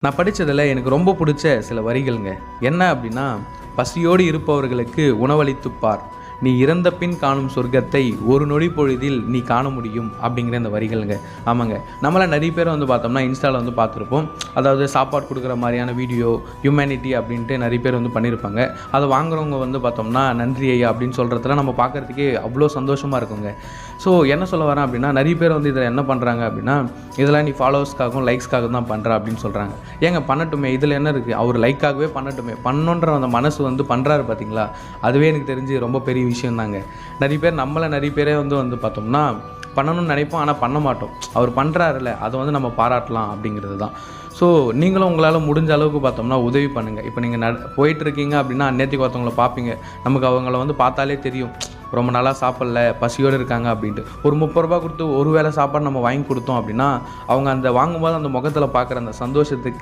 நான் படித்ததில் எனக்கு ரொம்ப பிடிச்ச சில வரிகள்ங்க. என்ன அப்படின்னா, "பசியோடு இருப்பவர்களுக்கு உணவளித்துப் பார், நீ இறந்த பின் காணும் சொர்க்கத்தை ஒரு நொடி பொழுதில் நீ காண முடியும்." அப்படிங்கிற இந்த வரிகள்ங்க. ஆமாங்க, நம்மள நிறைய பேர் பார்த்தோம்னா இன்ஸ்டாவில் பார்த்துருப்போம். அதாவது சாப்பாடு கொடுக்குற மாதிரியான வீடியோ, ஹியூமனிட்டி அப்படின்ட்டு நிறைய பேர் பண்ணியிருப்பாங்க. அதை வாங்குறவங்க பார்த்தோம்னா நன்றி ஐயா அப்படின்னு சொல்கிறதுல நம்ம பார்க்குறதுக்கே அவ்வளோ சந்தோஷமாக இருக்குங்க. ஸோ என்ன சொல்ல வரேன் அப்படின்னா, நிறைய பேர் இதில் என்ன பண்ணுறாங்க அப்படின்னா, இதெல்லாம் நீ ஃபாலோவர்ஸ்க்காகவும் லைக்ஸ்க்காகவும் தான் பண்ணுற அப்படின்னு சொல்கிறாங்க. ஏங்க பண்ணட்டுமே, இதில் என்ன இருக்குது? அவர் லைக்காகவே பண்ணட்டுமே, பண்ணணுன்ற அந்த மனசு பண்ணுறாரு பார்த்தீங்களா, அதுவே எனக்கு தெரிஞ்சு ரொம்ப பெரிய விஷயம் தாங்க. நிறைய பேர் நிறைய பேரே பார்த்தோம்னா பண்ணணும்னு நினைப்போம், ஆனால் பண்ண மாட்டோம். அவர் பண்ணுறாருல, அதை நம்ம பாராட்டலாம் அப்படிங்கிறது தான். ஸோ நீங்களும் உங்களால் முடிஞ்ச அளவுக்கு பார்த்தோம்னா உதவி பண்ணுங்கள். இப்போ நீங்கள் போயிட்டுருக்கீங்க அப்படின்னா அந்நேரத்துக்கு ஒருத்தவங்களை பார்ப்பீங்க, நமக்கு அவங்கள பார்த்தாலே தெரியும், ரொம்ப நாளாக சாப்பிடல, பசியோடு இருக்காங்க அப்படின்ட்டு. ஒரு 30 ரூபா கொடுத்து ஒரு வேளை சாப்பாடு நம்ம வாங்கி கொடுத்தோம் அப்படின்னா, அவங்க வாங்கும்போது அந்த முகத்தில் பார்க்குற அந்த சந்தோஷத்துக்கு